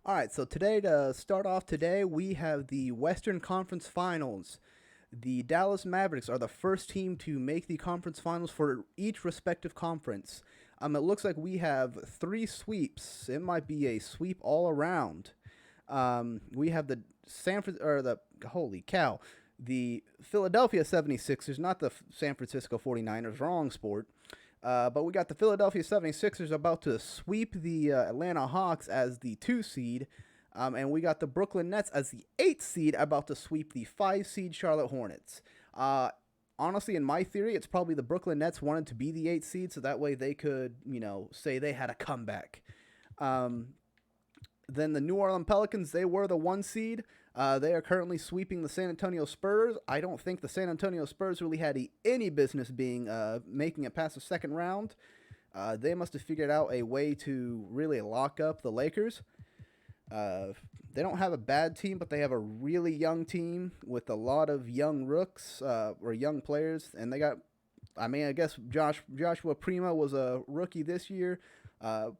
All right, so today to start off today, we have the Western Conference Finals. The Dallas Mavericks are the first team to make the conference finals for each respective conference. It looks like we have three sweeps. It might be a sweep all around. We have the holy cow, the Philadelphia 76ers, not the San Francisco 49ers, wrong sport. But we got the Philadelphia 76ers about to sweep the Atlanta Hawks as the 2 seed. And we got the Brooklyn Nets as the 8 seed about to sweep the 5 seed Charlotte Hornets. Honestly, in my theory, it's probably the Brooklyn Nets wanted to be the 8 seed so that way they could, say they had a comeback. Um, then the New Orleans Pelicans, they were the 1 seed. They are currently sweeping the San Antonio Spurs. I don't think the San Antonio Spurs really had any business being making it past the second round. They must have figured out a way to really lock up the Lakers. Uh, they don't have a bad team, but they have a really young team with a lot of young rooks or young players, and they got. I guess Joshua Prima was a rookie this year. Uh,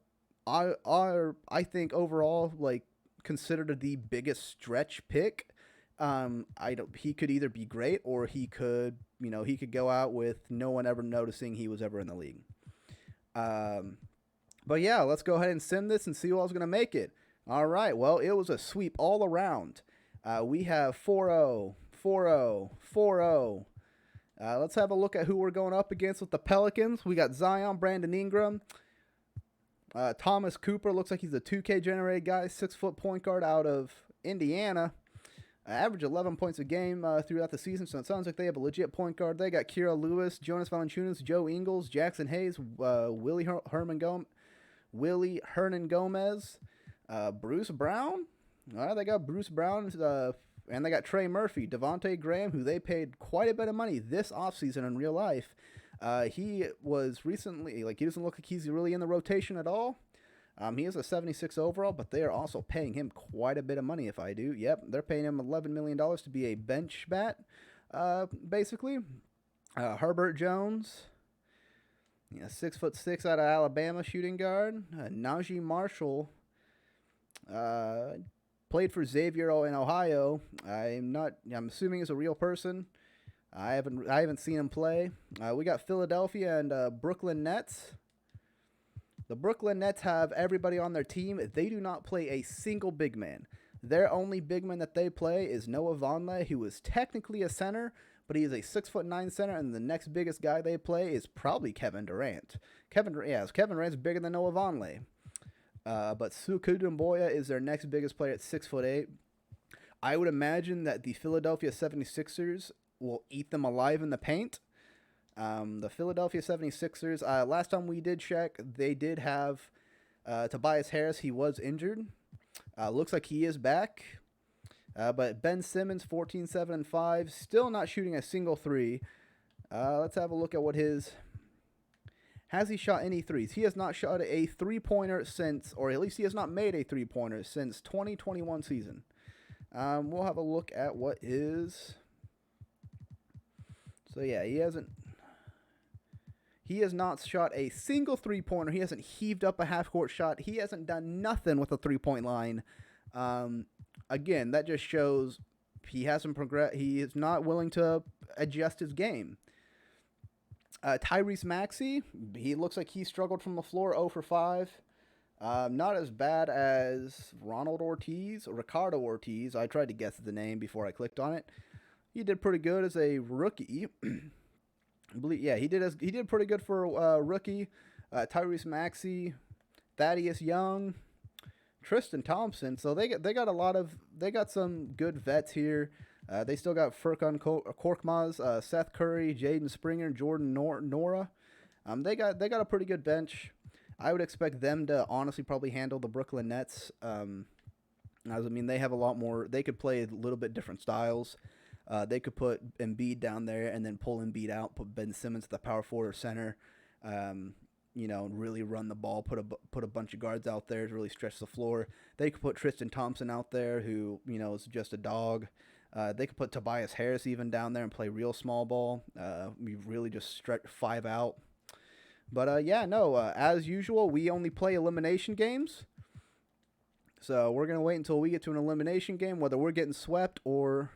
I think overall like considered the biggest stretch pick. I don't. He could either be great or he could go out with no one ever noticing he was ever in the league. Um, but yeah, let's go ahead and sim this and see who else is gonna make it. All right. Well, it was a sweep all around. We have 4-0, 4-0, 4-0. Let's have a look at who we're going up against with the Pelicans. We got Zion, Brandon Ingram, Thomas Cooper. Looks like he's a 2K generated guy, 6 foot point guard out of Indiana. Average 11 points a game throughout the season, so it sounds like they have a legit point guard. They got Kira Lewis, Jonas Valanciunas, Joe Ingles, Jackson Hayes, Willie Hernan Gomez, Bruce Brown. They got Bruce Brown, and they got Trey Murphy, Devontae Graham, who they paid quite a bit of money this offseason in real life. He was recently, he doesn't look like he's really in the rotation at all. He is a 76 overall, but they are also paying him quite a bit of money if I do. Yep, they're paying him $11 million to be a bench bat, basically. Herbert Jones, 6'6" out of Alabama shooting guard. Najee Marshall, played for Xavier in Ohio. I'm assuming he's a real person. I haven't seen him play. We got Philadelphia and Brooklyn Nets. The Brooklyn Nets have everybody on their team. They do not play a single big man. Their only big man that they play is Noah Vonleh, who is technically a center, but he is a 6'9" center, and the next biggest guy they play is probably Kevin Durant. Kevin Durant's bigger than Noah Vonleh. But Suku Dumboya is their next biggest player at 6'8". I would imagine that the Philadelphia 76ers will eat them alive in the paint. The Philadelphia 76ers, last time we did check, they did have Tobias Harris. He was injured. Looks like he is back. But Ben Simmons, 14, 7, and 5, still not shooting a single three. Let's have a look at what his... Has he shot any threes? He has not shot a three-pointer since, or at least he has not made a three-pointer since 2021 season. We'll have a look at what is... So yeah, he has not shot a single three-pointer. He hasn't heaved up a half-court shot. He hasn't done nothing with a three-point line. Again, that just shows he hasn't progressed. He is not willing to adjust his game. Tyrese Maxey, he looks like he struggled from the floor, 0 for 5. Not as bad as Ricardo Ortiz. I tried to guess the name before I clicked on it. He did pretty good as a rookie. He did pretty good for a rookie. Tyrese Maxey, Thaddeus Young, Tristan Thompson. So they got some good vets here. They still got Furkan Korkmaz, Seth Curry, Jaden Springer, Jordan Nora. They got a pretty good bench. I would expect them to honestly probably handle the Brooklyn Nets. They have a lot more. They could play a little bit different styles. They could put Embiid down there and then pull Embiid out, put Ben Simmons at the power forward or center, really run the ball, put a bunch of guards out there to really stretch the floor. They could put Tristan Thompson out there, who is just a dog. They could put Tobias Harris even down there and play real small ball. We really just stretch 5 out. But as usual, we only play elimination games. So we're going to wait until we get to an elimination game, whether we're getting swept or...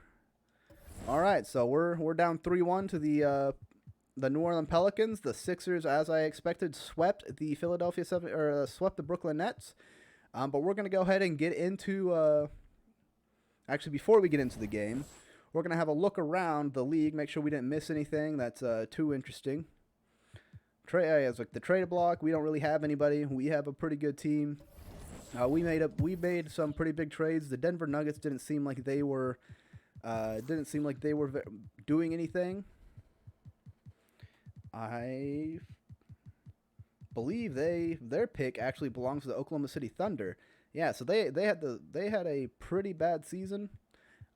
All right, so we're down 3-1 to the New Orleans Pelicans. The Sixers, as I expected, swept the swept the Brooklyn Nets. But we're going to go ahead and get into... actually, before we get into the game, we're going to have a look around the league, make sure we didn't miss anything that's too interesting. As like the trade block, we don't really have anybody. We have a pretty good team. We made some pretty big trades. The Denver Nuggets didn't seem like they were doing anything. I believe their pick actually belongs to the Oklahoma City Thunder. Yeah, so they had a pretty bad season,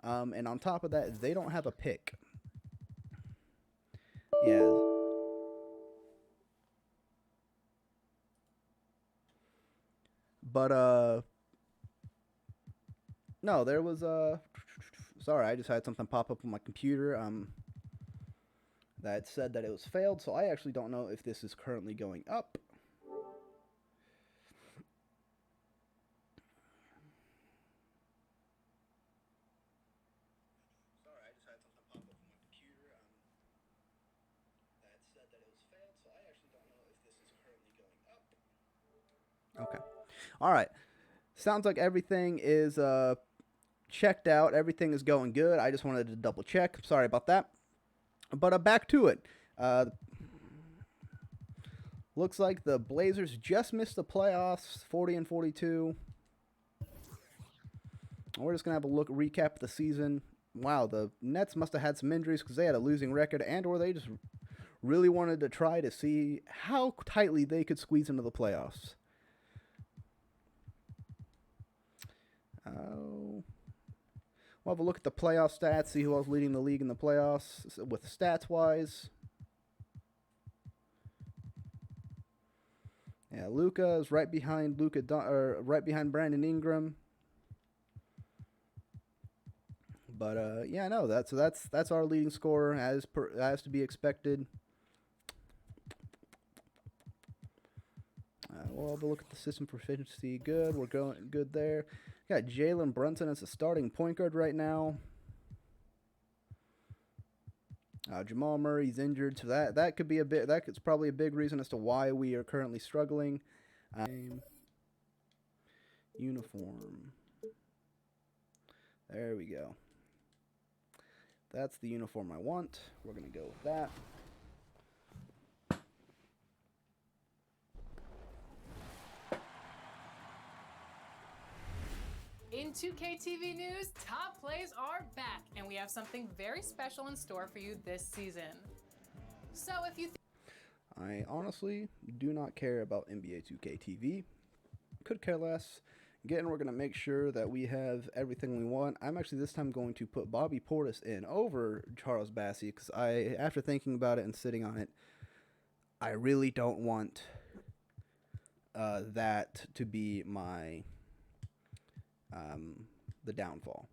and on top of that, they don't have a pick. Yeah. But no, there was sorry, I just had something pop up on my computer that said that it was failed, so I actually don't know if this is currently going up. Sorry, I just had something pop up on my computer that said that it was failed, so I actually don't know if this is currently going up. Okay. All right. Sounds like everything is checked out. Everything is going good. I just wanted to double check. Sorry about that. But back to it. Looks like the Blazers just missed the playoffs, 40-42. We're just going to have a recap of the season. Wow, the Nets must have had some injuries because they had a losing record, or they just really wanted to try to see how tightly they could squeeze into the playoffs. We'll have a look at the playoff stats, see who else leading the league in the playoffs with stats-wise. Yeah, Luka is right behind right behind Brandon Ingram. But yeah, no, that's our leading scorer as to be expected. We'll have a look at the system proficiency. Good, we're going good there. Got Jalen Brunson as a starting point guard right now. Jamal Murray's injured, so that could be that's probably a big reason as to why we are currently struggling. Uniform. There we go. That's the uniform I want. We're gonna go with that. In 2K TV news, top plays are back, and we have something very special in store for you this season. So if you I honestly do not care about NBA 2K TV. Could care less. Again, we're going to make sure that we have everything we want. I'm actually this time going to put Bobby Portis in over Charles Bassey because after thinking about it and sitting on it, I really don't want that to be my the downfall.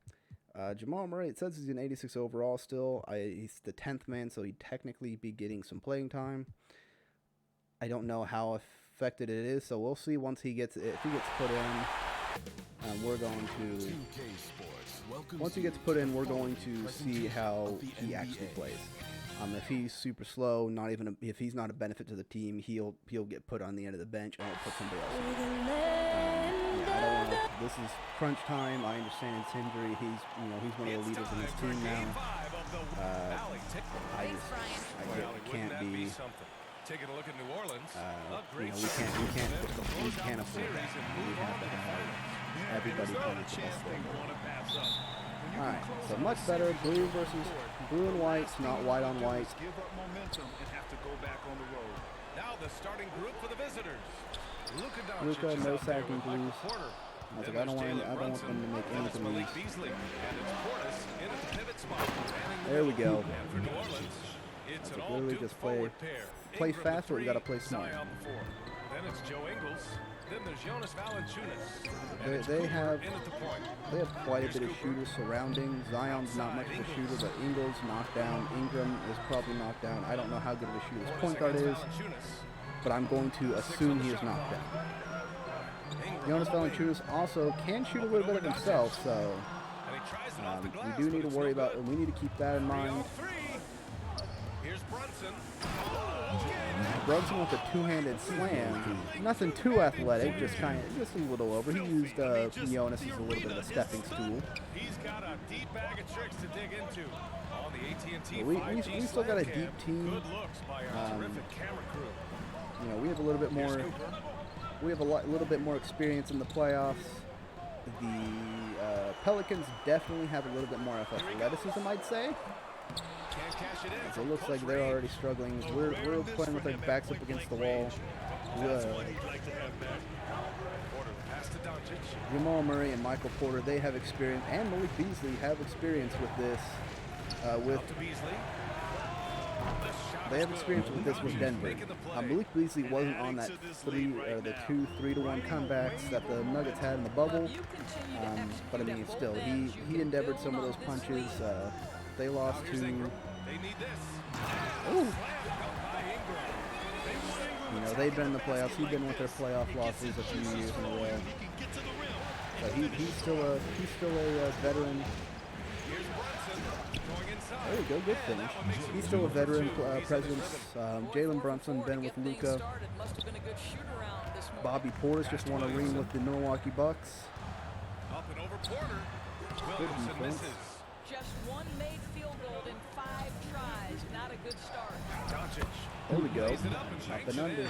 Jamal Murray, it says he's an 86 overall still. He's the 10th man, so he'd technically be getting some playing time. I don't know how affected it is, so we'll see if he gets put in. We're going to once he gets put in, we're going to see how he actually plays. If he's super slow, if he's not a benefit to the team, he'll get put on the end of the bench and we'll put somebody else in. I don't want to. This is crunch time. I understand his injury. He's one of the leaders in his team now. I can't be. Taking a look at New Orleans. We can't afford that. We have to have everybody playing the best thing. All right, so much better. Blue and white, not white on white. Give up momentum and have to go back on the road. Now the starting group for the visitors. Luka, no sacking, please. I was like, I don't want them to make anything loose. There we go. It's like literally just play fast, or you gotta play smart. Then it's Joe Ingles. Then there's Jonas Valanciunas. They have quite a bit of shooters surrounding. Zion's not much of a shooter, but Ingles knocked down. Ingram is probably knocked down. I don't know how good of a shooter his point guard is, but I'm going to assume he is knocked down. Jonas Valanciunas also can shoot a little bit of himself, so we do need to worry about, we need to keep that in mind. Here's Brunson. Brunson with a two-handed slam. Nothing too athletic, just a little over. He used Jonas as a little bit of a stepping stool. He's got a deep bag of tricks to dig into. On the AT&T We still got a deep team. Good looks by our terrific camera crew. You know, we have a little bit more. We have a little bit more experience in the playoffs. The Pelicans definitely have a little bit more athleticism, I'd say. So it looks like they're already struggling. We're playing with our backs up against the wall. Jamal Murray and Michael Porter, they have experience, and Malik Beasley have experience with this. They have experience with this with Denver. Malik Beasley wasn't on that the 3-1 comebacks that the Nuggets had in the bubble. But I mean, still, he endeavored some of those punches. They lost to. Ooh. You know, they've been in the playoffs. He's been with their playoff losses a few years in a row. But he's still a veteran. There you go, good finish. He's still a veteran presence. Jalen Brunson been with Luka. Bobby Portis just won a ring with the Milwaukee Bucks. Up and over Porter. Good defense. Just one made field goal in 5 tries. Not a good start. There we go. Up and under.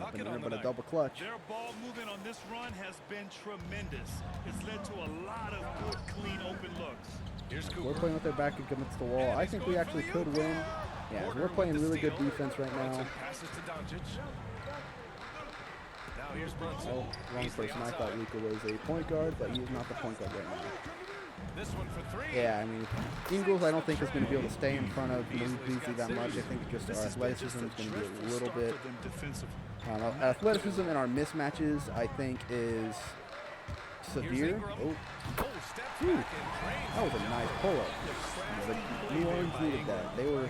Up and under, but a double clutch. Their ball movement on this run has been tremendous. It's led to a lot of good, clean, open looks. We're playing with their back against the wall. I think we actually could win. Yeah, we're playing really good defense right now. Oh, wrong person. I thought Luka was a point guard, but he's not the point guard right now. This one for 3. Yeah, I mean, Ingles I don't think is going to be able to stay in front of Malik Beasley that much. I think just our athleticism is going to be a little bit. Athleticism and our mismatches, I think, is severe. Oh. Whew. That was a nice pull-up. New Orleans needed that. They were,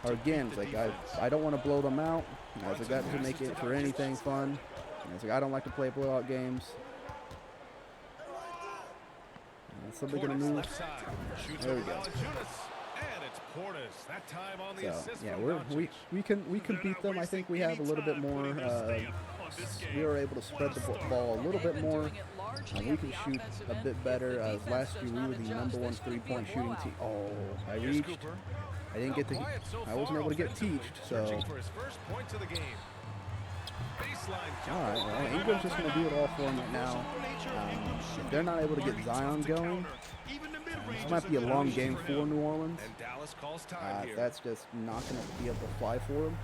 again, it's like I don't want to blow them out. I was like, that to make it for anything fun. I was like, I don't like to play blowout games. Somebody gonna move. There we go. So yeah, we can beat them. I think we have a little bit more. We are able to spread the ball a little bit more. We can shoot a bit better. Last year we were the #1 3-point shooting team. Oh, I reached. I didn't get to. I wasn't able to get teached. So. All right, well, Ingram's just going to do it all for him right now. If they're not able to get Zion going, this might be a long game for New Orleans. That's just not going to be able to fly for them.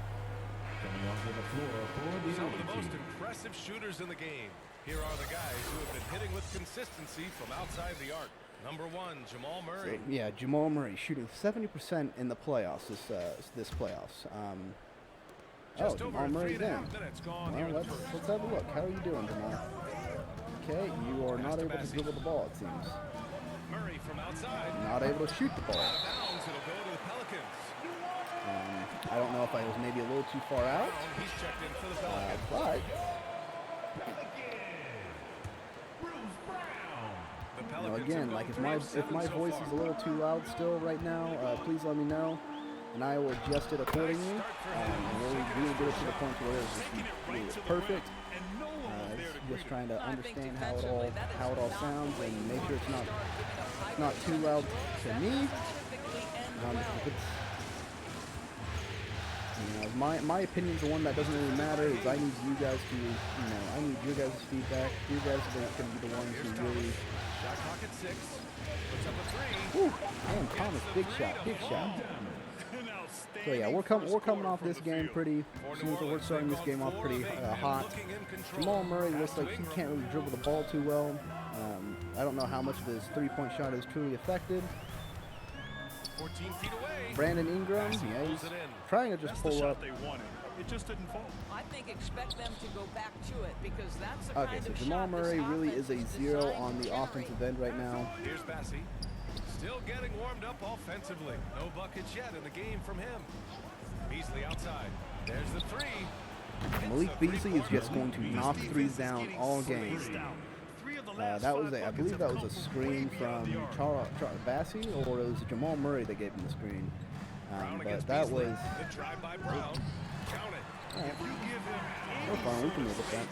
Some of the most impressive shooters in the game. Here are the guys who have been hitting with consistency from outside the arc. Number 1, Jamal Murray. So, yeah, Jamal Murray shooting 70% in the playoffs this playoffs. Oh, Jamal Murray then. Well, let's have a look. How are you doing, Jamal? Okay, you are not able to dribble the ball, it seems. Murray from outside. Not able to shoot the ball. It'll go to the Pelicans. I don't know if I was maybe a little too far out. He's checked in for the Pelicans. But you know, again, like if my voice is a little too loud still right now, please let me know, and I will adjust it accordingly. We will get it to the point where it's perfect. Just trying to understand how it all sounds and make sure it's not too loud to me. My opinion's the one that doesn't really matter. Is I need you guys to, I need your guys' feedback. You guys are going to be the ones who really. Shot clock at 6. Puts up a 3. Woo! Man, Thomas, big shot. So yeah, we're coming off this game pretty. We're starting this game off pretty hot. Jamal Murray looks like he can't really dribble the ball too well. I don't know how much of his 3-point shot is truly effective. 14 feet away. Brandon Ingram, yeah, he's trying to just pull up. It just didn't fall. I think expect them to go back to it because that's the Okay, so Jamal Murray really is a 0 on the offensive end right now. Here's Bassey. Still getting warmed up offensively. No buckets yet in the game from him. Beasley outside. There's the 3. Malik Beasley is just going to knock threes down all game. That was I believe that was a screen from Charles Bassey, or it was Jamal Murray that gave him the screen. But that was. We're fine. We can live with that.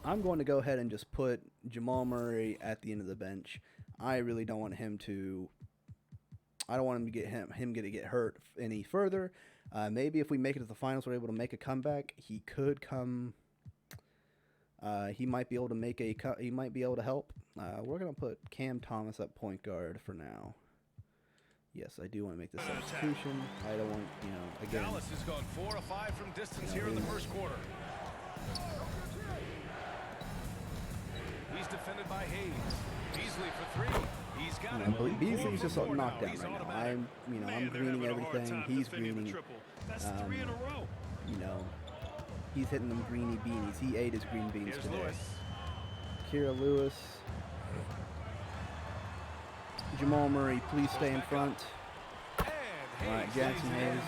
I'm going to go ahead and just put Jamal Murray at the end of the bench. I really don't want him to. I don't want him to get hurt any further. Maybe if we make it to the finals, we're able to make a comeback. He could come. He might be able to make a. He might be able to help. We're gonna put Cam Thomas at point guard for now. Yes, I do want to make the substitution. I don't want, again. Dallas has gone 4 of 5 from distance here in the first quarter. He's defended by Hayes. Beasley for 3. He's got it. Beasley's just knocked down right now. I'm greening everything. He's greening. He's hitting them greeny beanies. He ate his green beans today. Kira Lewis. Jamal Murray, please stay in front. All right, Jackson Hayes.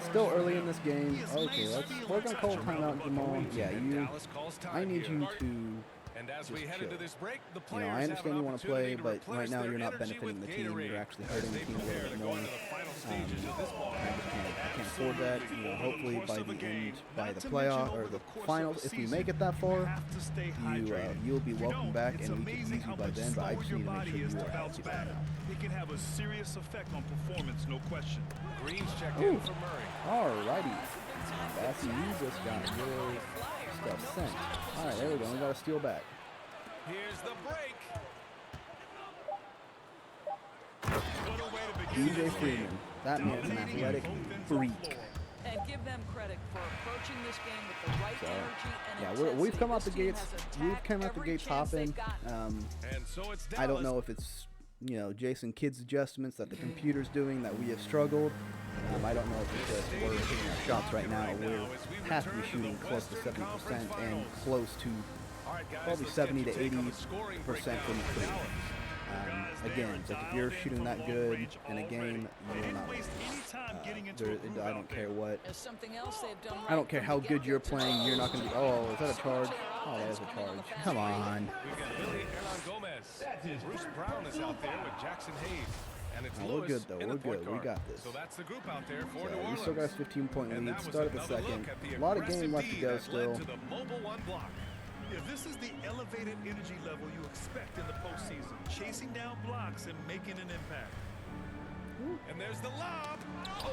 Still early in this game. Okay, we're gonna call timeout, Jamal. Yeah, I need you to. And as we head into this break, the I understand you want to play, but right now you're not benefiting the team. You're actually hurting the team a little bit more. I can't afford that. Hopefully by the playoff or the finals, if we make it that far, you'll be welcome back and we can see you by then. But I just need to make sure you are healthy by now. It can have a serious effect on performance, no question. Green's checked in for Murray. Alrighty, Bassey, you just got your stuff sent. All right, there we go. We got a steal back. Here's the break. DJ Freeman. That man's an athletic freak. And give them credit for approaching this game with the right energy and we've come out the gates. We've come out the gates hopping. I don't know if it's Jason Kidd's adjustments that the computer's doing that we have struggled. I don't know if it's just we're hitting our shots right now. We have to be shooting close to 70% and close to probably 70 to 80% from the three. Again, it's like if you're shooting that good in a game, you're not. I don't care what. I don't care how good you're playing. You're not going to be. Oh, is that a charge? Oh, that is a charge. Come on. We've got Lily Gomez. Bruce Brown is out there with Jackson Hayes. And it's we're good though. We're good. We got this. So that's the group out there for New Orleans. We still got a 15-point lead. Start at the second. A lot of game left to go still. This is the elevated energy level you expect in the postseason. Chasing down blocks and making an impact. And there's the lob.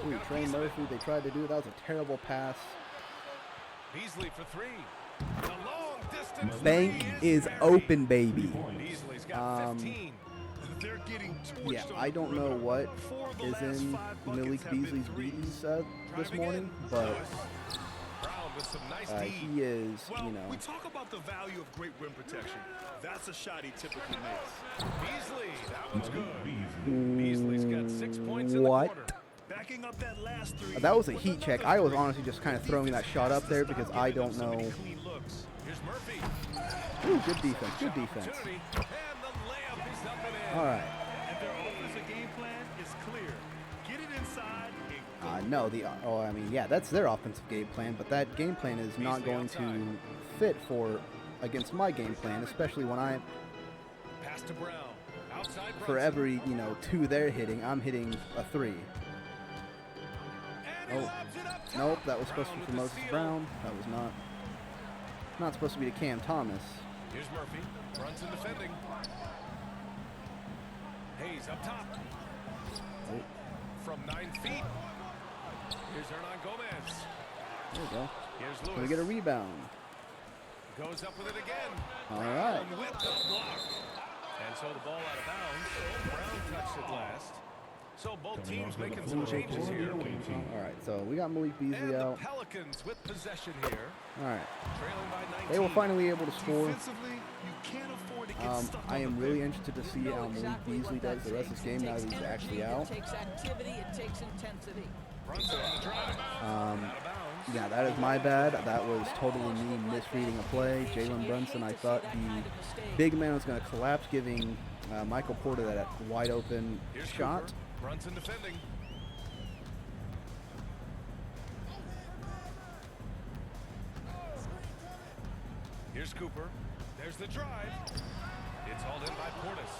Ooh, Trey Murphy, they tried to do it. That was a terrible pass. Beasley for 3. The long distance. Bank is open, baby. Beasley's got 15. Yeah, I don't know what is in Malik Beasley's readings this morning, but he is, We talk about the value of great rim protection. That's a shot he typically makes. Beasley, that one's good. Beasley's got 6 points in the quarter. Backing up that last 3. That was a heat check. I was honestly just kind of throwing that shot up there because I don't know. Here's Murphy. Ooh, good defense. Good defense. All right. And their offensive game plan is clear. Get it inside. No, that's their offensive game plan, but that game plan is not going to fit against my game plan, especially when Pass to Brown. Outside for every, 2 they're hitting, I'm hitting a 3. Oh, nope, that was supposed to be for Moses Brown. That was not supposed to be to Cam Thomas. Here's Murphy. Brunson defending. Hayes up top. Oh. From 9 feet. Here's Hernan Gomez. There we go. Here's Lewis. Can we get a rebound? Goes up with it again. All right. With the block. And so the ball out of bounds. Brown touched it last. So both teams making some changes here. All right, so we got Malik Beasley out. The Pelicans with possession here. All right. Trailing by 19. They were finally able to score. Defensively, you can't afford to get stuck I am on the really bench. interested to see how Malik Beasley does the rest of this game now that he's actually out. It takes activity, it takes intensity. Brunson on the drive. Out of bounds. Yeah, that is my bad. That was totally me misreading a play. Jalen Brunson, I thought the big man was going to collapse, giving Michael Porter that wide open shot. Brunson defending. Here's Cooper. There's the drive. It's hauled in by Portis.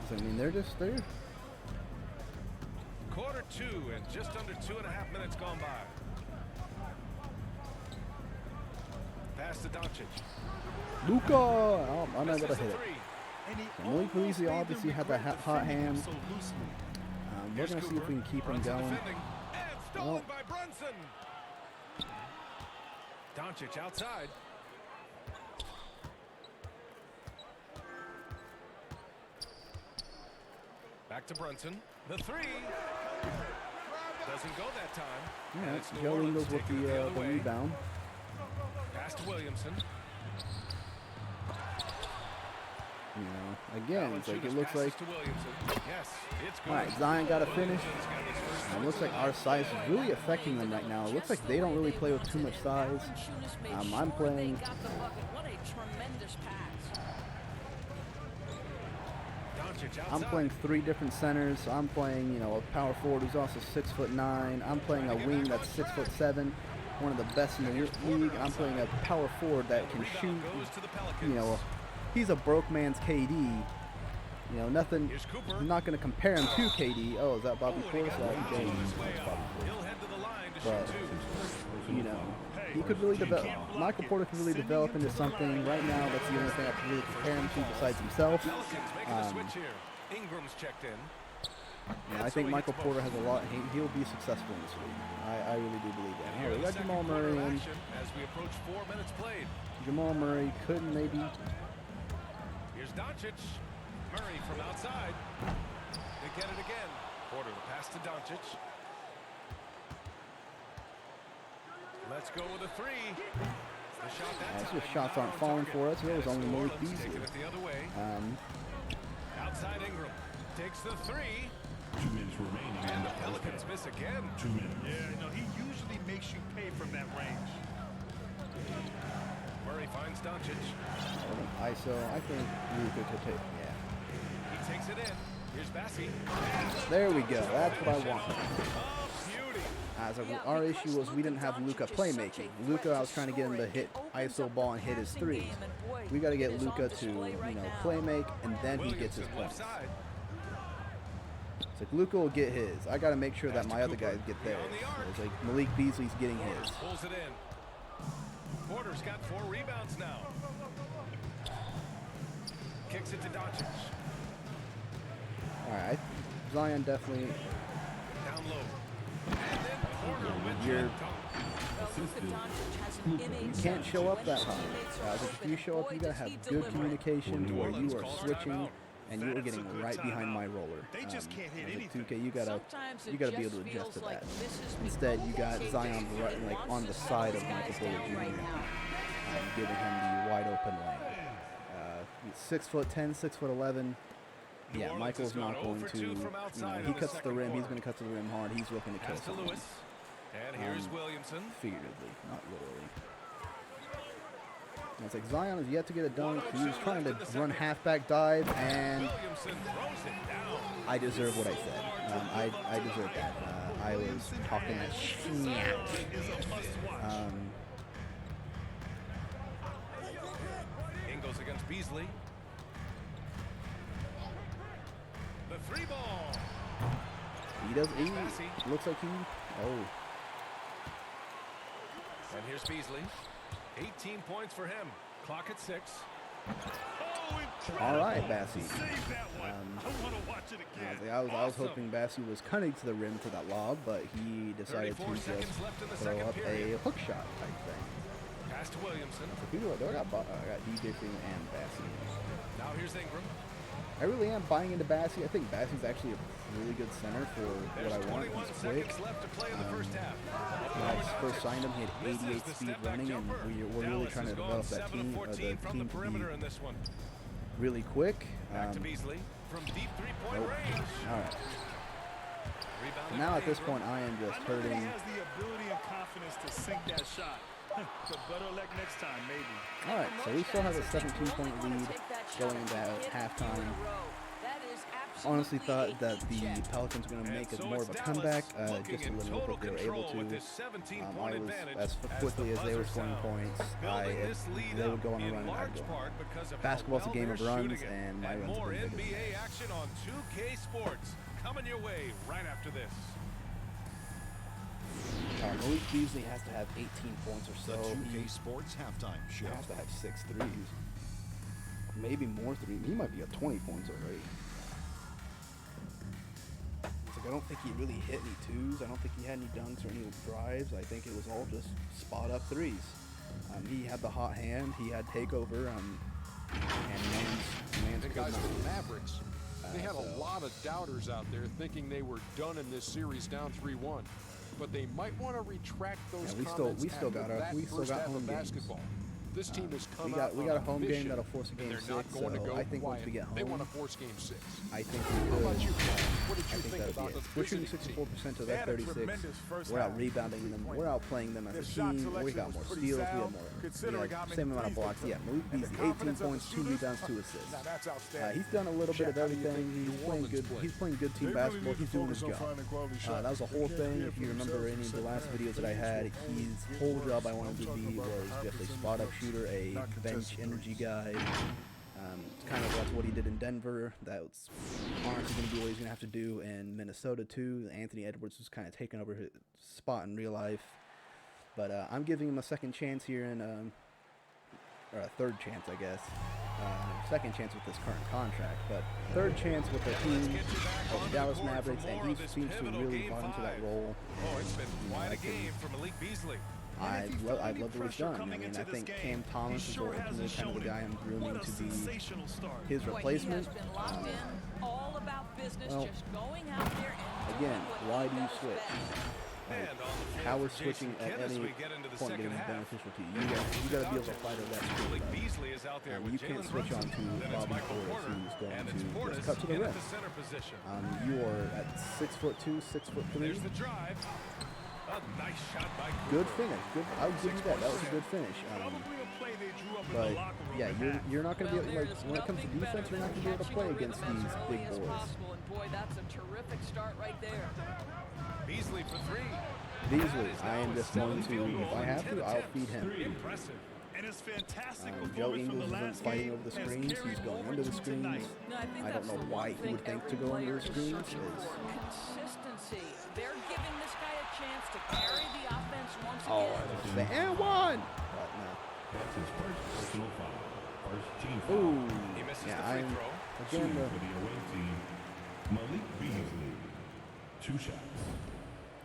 I mean, they're Quarter 2 and just under 2.5 minutes gone by. Pass to Doncic. Luka. Oh, I'm not gonna hit it. And he So Malik almost Beasley made obviously them had that regret hot defending him hand. so loosely. We're Here's gonna see if Cooper. we can keep him Brunson going. defending. And stolen by Brunson. Doncic outside. Back to Brunson. The three. Doesn't go that time. Yeah, And it's New Joe Orleans Ingles with taking it the other way. rebound. Pass to Williamson. You know, again, it's like it Valanciunas looks like. passes to Williamson. Yes, it's good. All right, Zion got a finish. Williamson's got his first It looks like our size is really affecting them right now. It looks like they don't really play with too much size. I'm playing. What a tremendous pass. Doncic I'm outside. playing 3 different centers. I'm playing, you know, a power forward who's also 6'9". I'm playing a wing that's 6'7", one of the best in the league. And I'm playing a power forward that can shoot. Goes to the Pelicans. You know, he's a broke man's KD. You know, nothing. Here's Cooper. I'm not going to compare him to KD. Oh, is that Bobby Oh, and he Portis? got That's fouled James. on his way That's out. Bobby He'll head to the line to But, shoot 2. you know, he could really develop. Michael Porter could really develop into something. Right now, that's the only thing I can really compare him to besides himself. Pelicans making a switch here. Ingram's checked in. Yeah, I think Michael Porter has a lot. He'll be successful in this league. I really do believe that. Here Oh, in we the got second Jamal quarter Murray of in. action as we approach 4 minutes played. Jamal Murray could maybe. Here's Doncic. Murray from outside. They get it again. Porter the pass to Doncic. Let's go with a 3. The shot that That's time, just shots not aren't on falling target. for us. It And was it's only New Malik Orleans Beasley. taking it the other way. Outside Ingram takes the 3. 2 minutes remaining in And the the Pelicans miss again. 2 minutes. Yeah, no, he usually makes you pay from that range. Murray finds Doncic. ISO. I think Luka could take. Yeah. He takes it in. Here's Bassi. There we go. That's what I want. Oh, beauty. Our issue was we didn't have Luka playmaking. Luka, I was trying to get him to hit ISO ball and hit his threes. We got to get Luka to, you know, play make, and then he gets his Williamson points. left side. It's like Luka will get his. I got to make sure that my other guys get theirs. It's like Malik Beasley's getting his. Pulls it in. Porter's got 4 rebounds now. Kicks it to Doncic. All right, Zion definitely. Down low. And then Porter with You're- that dunk. You can't show up that high. If you show up, you gotta have good communication to where you are switching and you are getting right behind my roller. They just can't hit like anything. 2K, you gotta be able to adjust to that. Instead, you got Zion right, like on the side of Michael Porter Jr. Giving him the wide open lane. 6'10", 6'11". Yeah, Orleans Michael's has gone not going 0 for to. 2 You from know, outside he in the cuts the second rim. He's quarter. going to cut to the rim hard. He's looking to kill Pass to someone. Lewis. And here's Williamson. Figuratively, not literally. And it's like Zion has yet to get a dunk. He was trying to run halfback dive, and Williamson throws it down. I deserve what I said. I deserve that. I was talking that shit. Ingles against Beasley. The 3 ball. He does. He looks like he. Oh, And here's Beasley. 18 points for him. Clock at 6. Oh, incredible. all right, Bassi. Save that one. I want to watch it again. I was hoping Bassi was cutting to the rim for that lob, but he decided to 34 just seconds left in the throw second up period. a hook shot type thing. Pass to Williamson. So people are, I got DJ Freeman and Bassi. Now here's Ingram. I really am buying into Bassi. I think Bassi's actually a really good center for There's what I want. 21 He's quick. seconds left to play in the first half. When I first signed him, he had This is 88 the speed step-back running, and jumper. we're really Dallas trying to has gone develop that 7 team, of 14 from the team to perimeter be in this one. really quick. Back to Beasley from deep 3-point Nope. range. All right. Rebounded So now by at this Ingram. point, I am just I know that he hurting. has the ability and confidence to sink that shot. But better luck next time, maybe. All right, so we still have a 17-point lead going into halftime. honestly thought that the Pelicans were going to make it more of a comeback. Just a little bit they were able to. I was, as quickly as they were scoring points, they would go on a run and I'd go on. Basketball's a game of runs, and my runs more have been bigger. NBA action on 2K Sports coming your way right after this. Malik Beasley has to have 18 points or so. The 2K Sports halftime show. He has to have 6 threes. Maybe more threes. He might be at 20 points already. It's like I don't think he really hit any twos. I don't think he had any dunks or any drives. I think it was all just spot up threes. He had the hot hand. He had takeover. And Mans The could guys not. for the Mavericks, they had so- a lot of doubters out there thinking they were done in this series down 3-1. But they might want to retract those Yeah, we comments still after got that first home half of games. basketball. This team has come we got out a home on game mission, that'll force a and game they're not 6, going to so go I think once quiet. we get They home, want to force game 6. I think we How could. about you, Ken? What did I you think think that would about be the it. We're shooting visiting 64% of They that had a 36. tremendous first We're out half. rebounding them. We're outplaying them as Their a shot team. We selection got was more pretty steals. We sound, have more. considering how many Same amount of threes they blocks. took. Yeah, Malik And the Beasley, 18 confidence of the points, 2 shooters, rebounds, 2 assists. Now that's outstanding. He's done a little bit of Jack, how do you everything. think He's playing good. play? He's playing good They team really basketball. need to He's doing his focus on job. finding quality shots. That was a They whole can't thing. create If for you remember themselves any of the in last second videos that I half. had, Positions his get whole worse. job I wanted I'm to talking be about was high just a position spot-up threes, shooter, a not bench contested energy threes. guy. Kind of that's what he did in Denver. That's honestly going to be what he's going to have to do in Minnesota too. Anthony Edwards was kind of taking over his spot in real life, but I'm giving him a second chance here or a third chance, I guess. Second chance with this current contract, but third chance with the team of the Dallas Mavericks, and he seems to really bought into that role. Oh, it's been quite I a game for Malik Beasley. I love what he's done. I mean, I think Cam Thomas is ultimately kind of the guy I'm grooming to be his Boy, replacement. he has been locked in, all about business, well, just going out there and Again, doing why what do he you does switch? best. And on the floor How for is switching Jason at Kidd as any we get into the point second going to be half. beneficial to you? You got to be able to fight over that screen. Malik Right? Beasley is out there with You can't Jalen switch on Brunson. to Then it's Bobby Michael Portis, Porter, who's going and to it's just Portis cut to the in rim. at the center position. You are at 6'2", 6'3". There's the drive. A nice shot by Good Cooper. finish. Good. I would give you that. That was a good finish. Probably a play they drew up in But the locker room yeah, at you're half. you're not going to Well, be like there's when it comes to nothing defense, you're not going to be able to better play than against catching these the big rim as early as boys. possible, and boy, that's a terrific start right there. Beasley for 3. Beasley, That is I am now just his going seventh field to, goal if I in have 10 to, I'll attempts. feed him. Impressive. And his fantastic Joe performance from Ingles the isn't last fighting game over the has screens. carried He's going over under the to screens. tonight. No, I think I that's don't know the why one he thing would think every to go under player the is screens. searching for. Consistency. They're giving this guy a chance to carry the offense once Oh, again. I was just saying, and one. But no. That's his first personal foul. First team foul. Ooh. He misses Yeah, the free I'm throw. again. Shooting for the away team, Malik Beasley. 2 shots.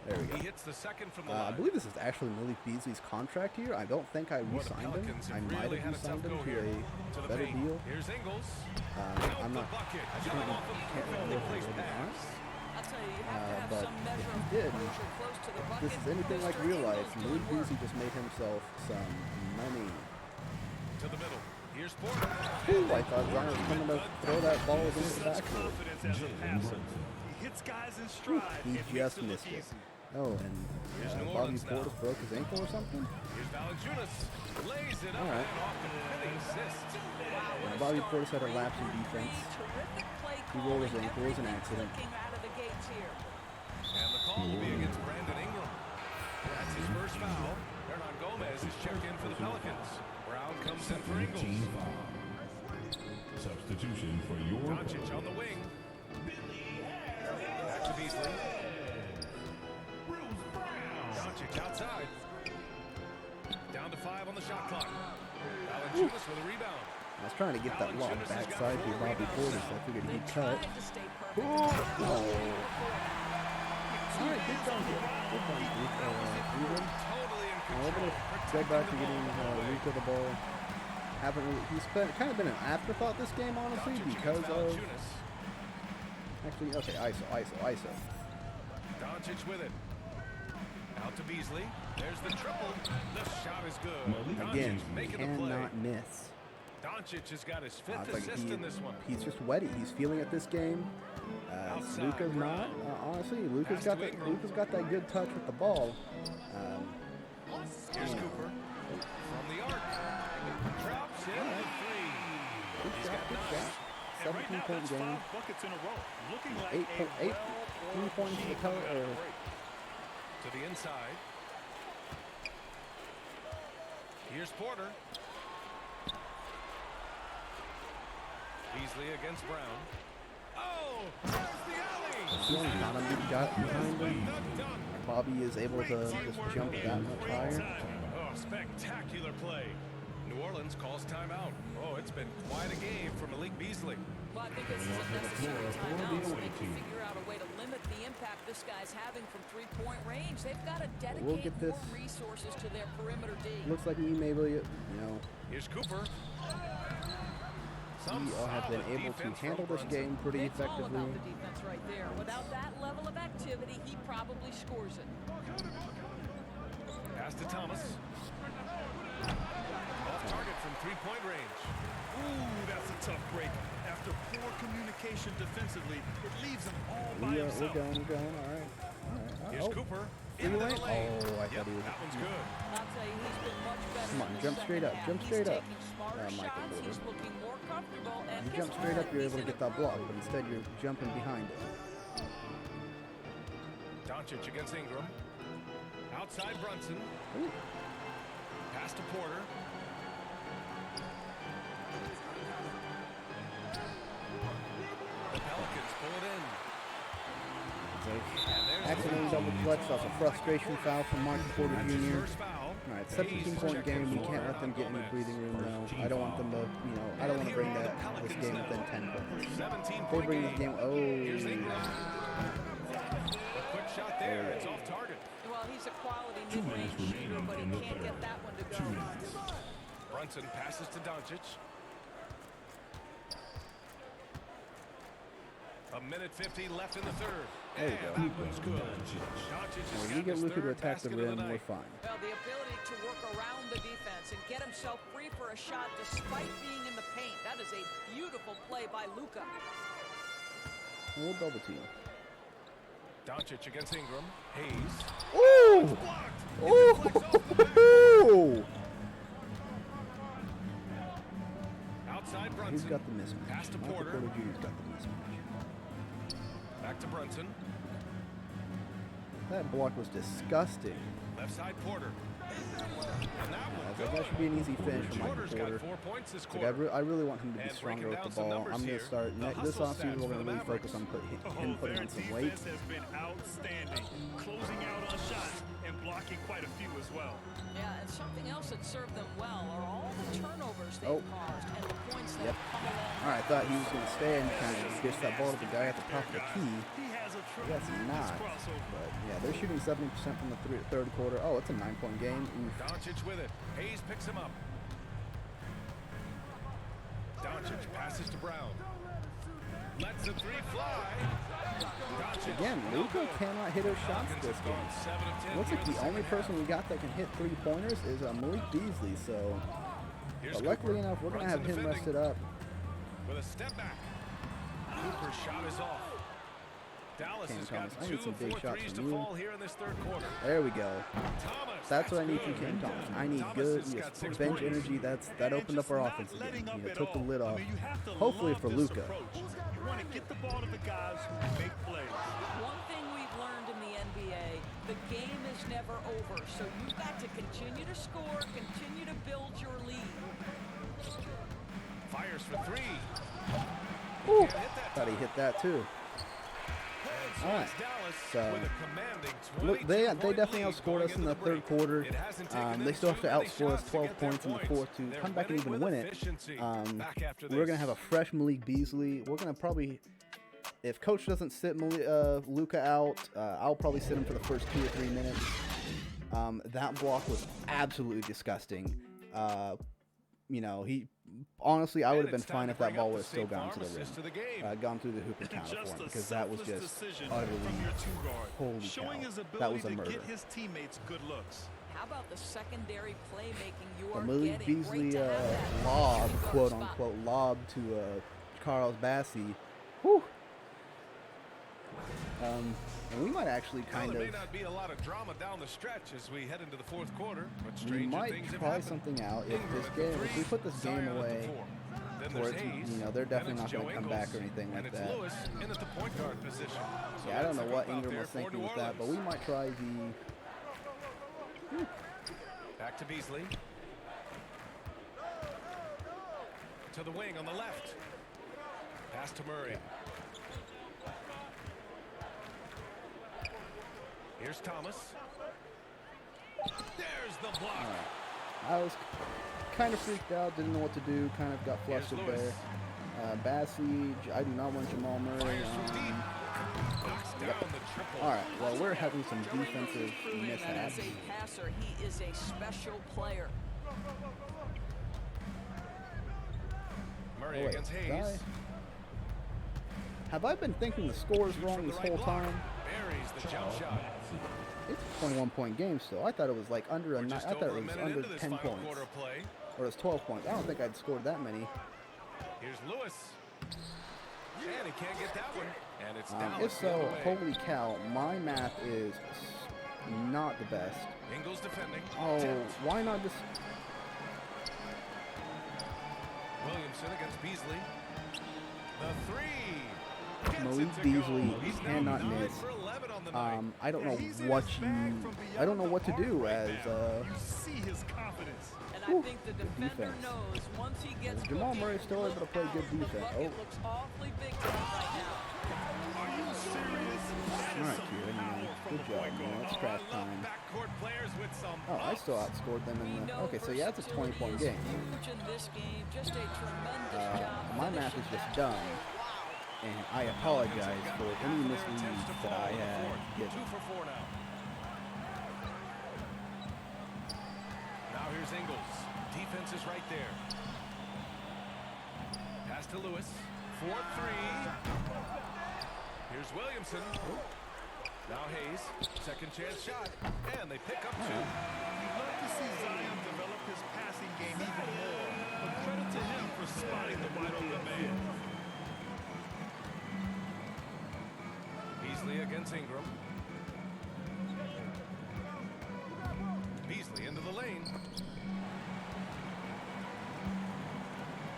There we go. He hits the second from the I line. believe this is actually Malik Beasley's contract here. I don't think I Well, the re-signed him. Pelicans I have might really have had a tough re-signed him go to here. a To the better paint. deal. Here's Ingles. I'm not. bucket. I Got can't off a remember perfectly if I placed did or not. pass. I'll tell you, you have to have but some measure if of he did, composure close to the If bucket. this is anything like Mr. real life, Ingles Malik doing work. Beasley just made himself some money. To the middle. Here's Porter. Ooh, I thought Zion was coming to throw that ball against the Such backboard. confidence as a passer. He hits guys in stride. He and makes just it look missed it. easy. Oh, and Here's New Bobby Orleans now. Portis broke his ankle or something? Here's Valanciunas. Lays it up All right. and off the pinning assist. Bobby Portis had a lapse in defense. Terrific play He rolled his calling, ankle. It was an everything accident. clicking out of the gates here. And the call will be against Brandon Ingram. That's his first foul. Hernan Gomez is checked in for the Pelicans. Brown comes in for Second team Ingles. foul. Substitution for your Doncic on the wing. Back to Beasley. Doncic outside. Down to 5 on the shot clock. Valanciunas with a rebound. I was trying to get that long backside to Bobby Portis. I figured They he'd cut. tried to stay perfect. Oh. All right, good done, Luke. Good done, Luke. Cleveland. Totally in We're control. going to go back to getting Luka the ball. Haven't really, he's kind of been an afterthought this game, honestly, Doncic because against of... Valanciunas. Actually, okay, ISO. Doncic with it. Out to Beasley. There's the triple. The shot is good. Malik Again, Doncic making the play. cannot miss. Doncic has got his 5th It's like assist in this one. he's just wetty. He's feeling it this game. Outside, Luka's not. Brown. Honestly, Luka's Pass got to that. Ingram. Luka's got that good touch with the ball. Here's Cooper. From the arc. Drops in the 3. Good He's shot. got Good 9. shot. And right now 18-point that's game. 5 buckets in a row. Looking like 18 points to the color. To the inside. Here's Porter. Beasley against Brown. Oh, there's the alley. Not a big got behind him. The dunk. Bobby is able to just jump that much higher. Oh, spectacular play. New Orleans calls timeout. Oh, it's been quite a game for Malik Beasley. Well, I think this is a necessary timeout so they can figure out a way to limit the impact this guy's having from three-point range. They've got to dedicate get this. more resources to their perimeter D. Looks like me, maybe, Here's Cooper. we all have been able to handle this game pretty It's all effectively. about the defense right there. Without that level of activity, he probably scores it. Pass to Thomas. Off target from three-point range. Ooh, that's a tough break. After poor communication defensively, it leaves him all by We're himself. going. All right. Here's Oh, Cooper. Free Into lane? the lane. Oh, I Yep, thought he was. that one's good. I'll tell you, he's been much better. Come on, in the jump straight up, second jump half. straight up. He's taking smarter Michael shots. Porter. He's looking more comfortable. And You guess jump straight what? up, you're He's able to in get a that block, but instead you're jumping behind it. Doncic against Ingram. Outside Brunson. Ooh. Pass to Porter. The Pelicans pull it in. Accidentally double clutch. That's a frustration foul from Mark Porter That's his Jr. first foul. All right, 17-point game. We can't let them get any breathing room now. I don't want them to, I don't want to bring this game within 10 points. 17 If they bring this game, Here's oh, Ingram. A quick shot there. It's off target. Well, he's a quality 2 minutes mid-range shooter, remaining but he in the can't third. get that one to 2 go. minutes. Brunson passes to Doncic. A minute 50 left in the third. There you And go. that one's good. Doncic has when got we get his Luka to third attack the basket of rim, we're night. fine. Well, the ability to work around the defense and get himself free for a shot despite being in the paint. That is a beautiful play by Luka. We'll double team. Doncic against Ingram. Hayes. Ooh! Ooh! Outside Who's Brunson. got the mismatch? Pass to Michael Porter. Porter Jr.'s got the mismatch. Back to Brunson. That block was disgusting. Left side Porter. And that I one was like, that should be an easy finish for Michael Porter's Porter. got 4 points this Like, quarter. I really want him to be And stronger breaking with the down some ball. numbers I'm going here, to start the this hustle offseason. stats We're for going the to really focus on Oh, him putting their on some weight. defense has been outstanding, closing out on shots and blocking quite a few as well. Yeah, and something else that served them well are all the turnovers they've Oh. caused and the points that Yep. have come along. All right, I thought he was going to stay and kind of dish that ball to the guy at the top of the key. He has a That's tremendous not. crossover. But yeah, they're shooting 70% from the third quarter. Oh, it's a 9-point game. Oof. Doncic with it. Hayes picks him up. Doncic passes to Brown. Lets the three fly. Doncic. Again, no Luka good. cannot hit his shots Pelicans this have game. gone 7 of 10 Looks here like in the only second person we got that can hit 3-pointers is Malik Beasley. So, half. Here's but luckily Cooper. enough, we're going to have Brunson him defending rested up. with a step back. Cooper's shot is off. Dallas Cam has got Thomas, I 2 need some of big 4 shots threes from to you. fall here in this third quarter. There we go. Thomas. That's what I need from good. Cam Thomas. I need Thomas good has got 6 bench points. energy. That And opened up just our not offense letting again. up It at took the all. lid off. I mean, you have to Hopefully love for this Luka. approach. You want to get the ball to the guys who make plays. One thing we've learned in the NBA, the game is never over. So you've got to continue to score, continue to build your lead. Fires for 3. Ooh, Can't hit that thought he hit that too. And so All right. it's Dallas So, with a commanding look, they 22-point definitely lead outscored going us in into the third break. quarter. It hasn't taken They them still have to too many outscore us shots to 12 get their points in the points. fourth to They're come back and winning even with win it. efficiency. Back after We're going to this. have a fresh Malik Beasley. We're going to probably, if coach doesn't sit Luka out, I'll probably sit him for the first 2 or 3 minutes. That block was absolutely disgusting. He honestly, I would have been fine if that ball would have still gone to the rim, gone through the hoop and counter for Just him, a because that was selfless just decision utterly, from your two guard, holy showing cow. his That was ability a to murder. get his teammates good looks. How about the secondary playmaking you The are Malik getting? Beasley Great to have that lob, shooting guard quote spot. unquote, lob to Carlos Bassi. Whew. And we might actually kind There of, may not be a lot of drama down the stretch as we head into the fourth quarter, but we stranger might things have try happened. something out. If Ingram this at the game, if we three, put this game Zion at the away, 4. Then Or there's it's, Hayes. you know, they're Then definitely it's not going Joe to come Ingles, back or anything and like it's that. Lewis in at the point guard position. So Yeah, I don't that's know a what group out Ingram there was for thinking New with that, but we Orleans. might try the... Back to Beasley. To the wing on the left. Pass to Murray. Here's Thomas. There's the block. I was kind of freaked out, didn't know what to do, kind of got Here's flustered Lewis. there. Bad siege. I do not want Jamal Murray. Fires from deep. Knocks down the triple. All right, well, we're having some During his defensive recruitment mishaps. as a passer, he is a special player. Murray Oh, wait, against did Hayes. Have I been thinking the scores Shoots wrong from the this right whole block. time? Buries the jump shot. It's a 21-point game still. I thought it was like under a We're I just thought over a it was minute under into this 10 final points. quarter play. Or it was 12 points. I don't think I'd scored that many. Here's Lewis. And he can't get that one. And it's Dallas If the other so, way. holy cow, my math is not the best. Ingles defending. Oh, Tipped. why not just... Williamson against Beasley. The three. Gets Malik it to Beasley go. He's now cannot 9 miss. for 11 on the night. I don't know He's in what his you... bag from I don't know beyond what to the do arc as... right now. You see his confidence. And Whew, I think the good defender defense. knows once he gets Jamal cooking, Murray's still able to play good look out. defense. The bucket Oh. looks awfully big to him right now. Are you serious? That All is right, some Kieran, power from good the job, point man. guard. It's Oh, scratch I love time. backcourt players with some Oh, I still ups. outscored them We in the... know Okay, so yeah, it's a versatility 20-point is game. huge in this game. Just a tremendous job My math is finishing just that. dumb. And I apologize for any misleads that I had given. 2 for 4 now. Now here's Ingles. Defense is right there. Pass to Lewis. 4-3. Here's Williamson. Now Hayes. Second chance shot. And they pick up 2. You'd love to see Zion develop his passing game even more. But credit to him for spotting the wide open man. Beasley against Ingram. Beasley into the lane.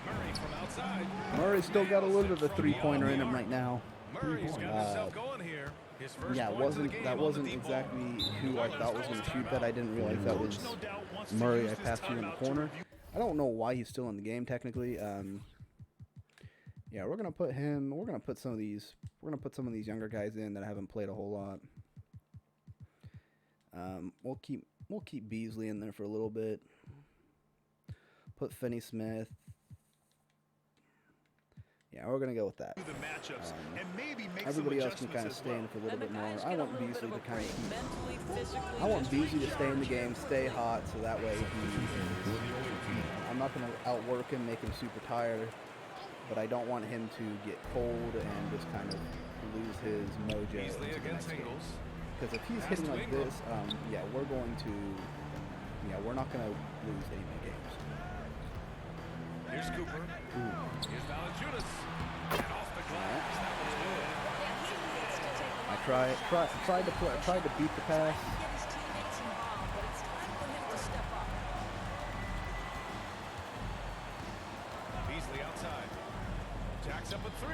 Murray from outside. Murray's still got a little bit of a From three-pointer in beyond him the right now. Murray's got himself going here. His first Yeah, points of the game that on the wasn't deep exactly ball. who I thought was going to shoot that. I didn't realize that was Coach no doubt wants to Murray. use I this passed you in the timeout to corner. review. I don't know why he's still in the game technically. Yeah, we're gonna put him. We're gonna put some of these. We're gonna put some of these younger guys in that haven't played a whole lot. We'll keep Beasley in there for a little bit. Put Finney Smith. Yeah, we're gonna go with that. The matchups and maybe make Everybody some else can kind of adjustments as stay in well. for a little And the bit more. guys I get a want little Beasley bit to of a kind of break keep. mentally, physically. I want just Beasley to stay in the recharge. game, stay hot, so that way I'm not going to outwork him, make him super tired, but I don't want him to get cold and just kind of lose his mojo. Beasley against Ingles. Because if he's Pass hitting to like Ingram. this, yeah, we're not going to lose any more games. Here's Cooper. Here's Valanciunas. And off the glass. That was good. I tried to beat the pass. Get his teammates involved, but it's time for him to step up. Beasley outside. Jacks up a 3.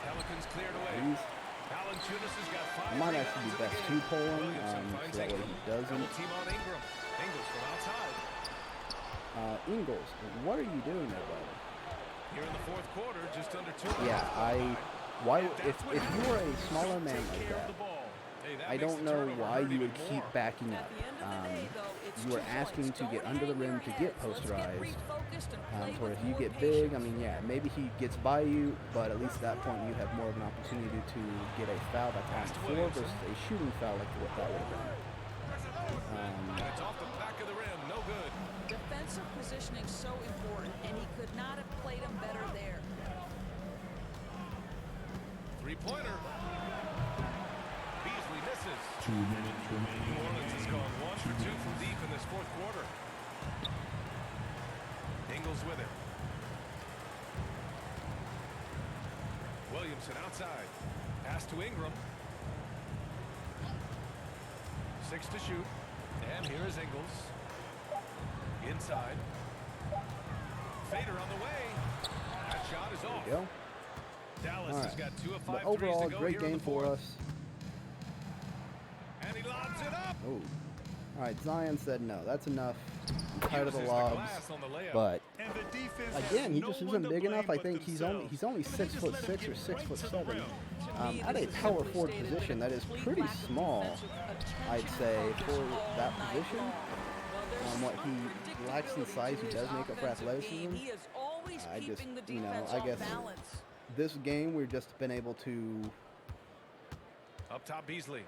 Pelicans cleared away. He's, Valanciunas has got 5 I might rebounds actually be in the best game. two-pole him, Williamson so finds that way Ingram. he doesn't. Double team on Ingram. Ingles from outside. Ingles, what are you doing there, buddy? Here in the fourth quarter, just under 2. Yeah, if you were a smaller man like that, Hey, that I makes don't the know turnover why hurt you would even keep more. backing At up. the end of the day, though, it's You were 2 asking points. to get Don't under the hang rim your to get heads. Let's posterized. refocused and play So with if you more get big, I patience. mean, yeah, maybe he gets by you, but at least at that point you have more of an opportunity to get a foul that's on the floor versus a shooting foul like what that would have been. And it's off the back of the rim. No good. Defensive positioning so important, and he could not have played him better there. Three-pointer. Beasley misses. 2 minutes remaining. New Orleans has gone 1 for 2 from deep in this fourth quarter. Ingles with it. Williamson outside. Pass to Ingram. 6 to shoot. And here is Ingles. Inside. fader on the way. That shot is off. Go. Dallas has got 2 of 5 But overall, threes to go great here in game the for fourth. us. And he lobs it up. Oh. All right, Zion said no. That's enough. I'm tired of the Uses lobs. glass on the layup. But And the defense again, he has just no isn't one to big enough. blame I but think he's themselves. only I mean, they just let him 6'6" or get right to the 6'7". rim. At a power forward position, that is pretty small, I'd say, for that position. What he lacks in size, he does make up for athleticism. I just, I guess this game we've just been able to, Up top, Beasley.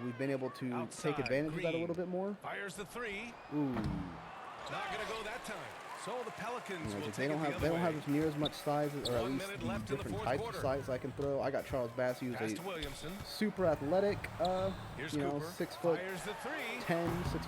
we've been able to Outside, take advantage of that a Green. little bit more. Fires the 3. Ooh, Not going to go that time. So the Pelicans will they take don't it have the other way. as near as much size, or at 1 least minute the left in the different fourth types quarter. of size I can throw. I got Charles Bassey, who's Pass a to Williamson. super athletic, Here's 6'10", Cooper. Fires the 3.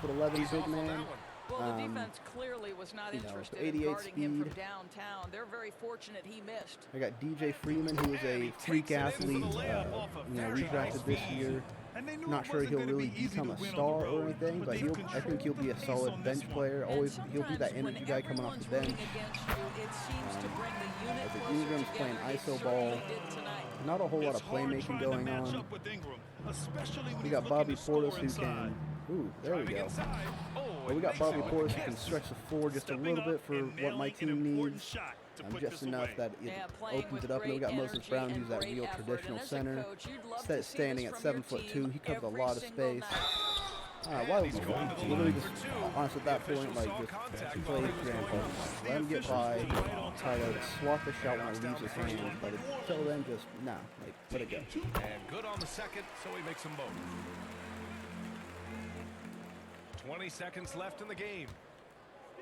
6'11" He's big off on man. that one. Well, the defense clearly was not interested in 88 guarding him from speed. downtown. They're very fortunate he missed. I got DJ Freeman, who is And a he freak takes it in for athlete, the layup off a very nice redrafted this feed. year. And they knew Not it sure wasn't he'll gonna really be easy become to a win on star the or road, anything, but they I think he'll be a controlled the solid pace on bench this one. player. Always, he'll be that Sometimes energy guy coming off the when bench. everyone's rooting against you, it seems to bring the unit I think closer Ingram's playing together. It ISO ball. certainly did tonight. Not a whole lot It's of hard playmaking trying to going match on. up with Ingram, especially when We he's got looking Bobby to score Portis, who inside. can. Ooh, there we Driving go. inside. Oh, But we and got makes Bobby it with Portis, a who can kiss. stretch the floor just a Stepping little up bit for and what my nailing an team important needs. shot to put Just this enough away. that it Yeah, playing opens with it up. And we great got Moses energy Brown, and who's that great real effort. traditional And as a center. coach, you'd love Instead to of see standing this at from your 7'2", team he covers a every lot of single space. night. Why would He's we going want to to? the Literally line just, for 2. honestly, at that The point, official like, saw just contact play while the he was grand going final. Let him get by, try to swat the shot when it leaves his hands, but until then, just, nah, like, let it go. And good on the second, so he makes them both. 20 seconds left in the game.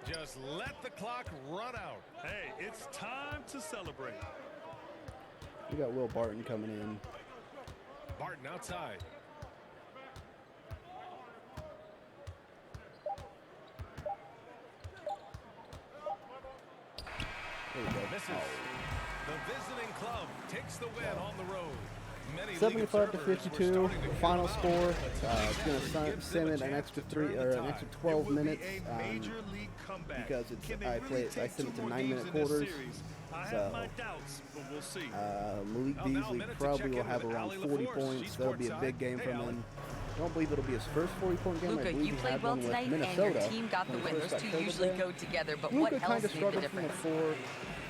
Just let the clock run out. Hey, it's time to celebrate. We got Will Barton coming in. Barton outside. There we go. Misses. The visiting club takes the win on the road. Many league 75 to observers were 52, starting to final give up, score. but It's going to gives send them it a an chance extra to turn the an tide. extra It 12 would be minutes a major league comeback. because Can they I really sent take it to two more 9-minute games in this quarters. series? I So, have my doubts, but we'll see. Malik Now, Beasley minute to probably check will in have with around Allie 40 LaForce. points. She's That'll be a big courtside. game Hey, from Allie. him. I don't believe it'll be his first 40-point game. I Luka, believe you he played had well one with tonight, and Minnesota. your team got the when he win. first Those two got COVID usually there. go together, but Luka what kind else of made the struggled from the difference? floor.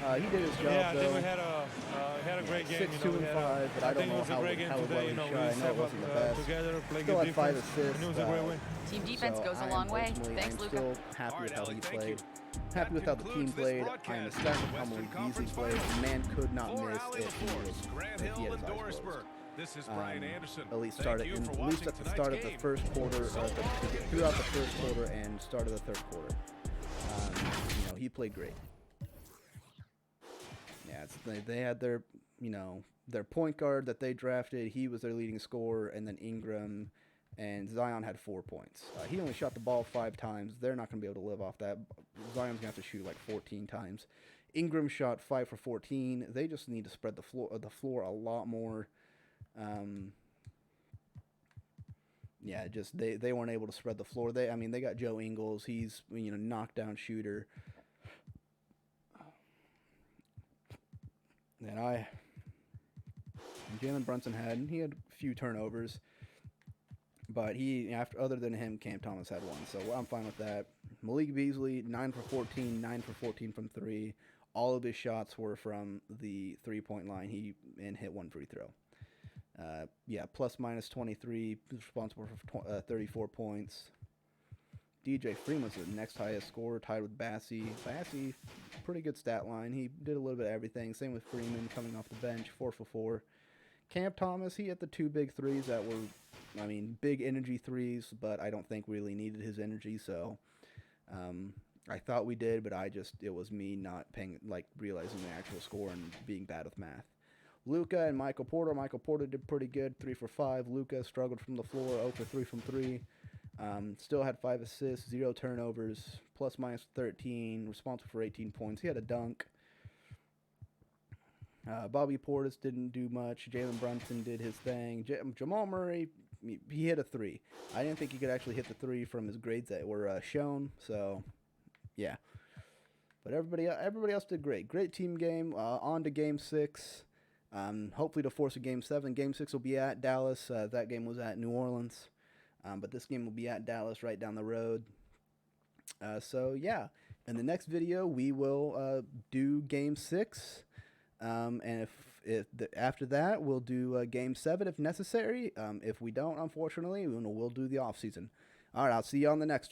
He did his job, Yeah, I think though. we had a great game. 6-2 and 5, but I don't think it know was a how great game well today. he We shot. I know it stepped wasn't the up best. together, playing Still good had 5 defense, assists. and it was a great win. Team defense So goes a I am long way. ultimately- Thanks, I'm Luka. still happy All with right, how Allie, he thank played. you. Happy with how the team concludes this played. I am broadcast ecstatic of with how Western Malik Beasley Conference played. The man could not For miss Allie if he LaForce, was Grant if he Hill had and his eyes Dorisburg. closed. This is Brian Anderson. At least Thank you for at least watching at the tonight's start of the game. first quarter, So throughout the first quarter and start of the third quarter. He played great. Yeah, they had their their point guard that they drafted. He was their leading scorer, and then Ingram and Zion had 4 points. He only shot the ball 5 times. They're not going to be able to live off that. Zion's going to have to shoot like 14 times. Ingram shot 5 for 14. They just need to spread the floor a lot more. Yeah, just they weren't able to spread the floor. They got Joe Ingles. He's knockdown shooter. And Jalen Brunson had a few turnovers, but other than him, Cam Thomas had one, so I'm fine with that. Malik Beasley 9 for 14, 9 for 14 from 3. All of his shots were from the 3-point line. He hit one free throw. Plus minus 23, responsible for 34 points. DJ Freeman's the next highest scorer, tied with Bassey. Bassey, pretty good stat line. He did a little bit of everything. Same with Freeman coming off the bench, 4 for 4. Cam Thomas, he hit the 2 big threes that were, big energy threes, but I don't think we really needed his energy, so I thought we did, but it was me not realizing the actual score and being bad with math. Luka and Michael Porter. Michael Porter did pretty good, 3 for 5. Luka struggled from the floor, 0 for 3 from 3. Still had 5 assists, 0 turnovers, plus minus 13, responsible for 18 points. He had a dunk. Bobby Portis didn't do much. Jalen Brunson did his thing. Jamal Murray, he hit a 3. I didn't think he could actually hit the 3 from his grades that were shown. So, yeah. But everybody else did great. Great team game. On to Game 6. Hopefully to force a Game 7. Game 6 will be at Dallas. That game was at New Orleans. But this game will be at Dallas, right down the road. So, yeah. In the next video, we will do Game 6. And after that, we'll do Game 7 if necessary. If we don't, unfortunately, we'll do the off season. All right, I'll see you on the next one.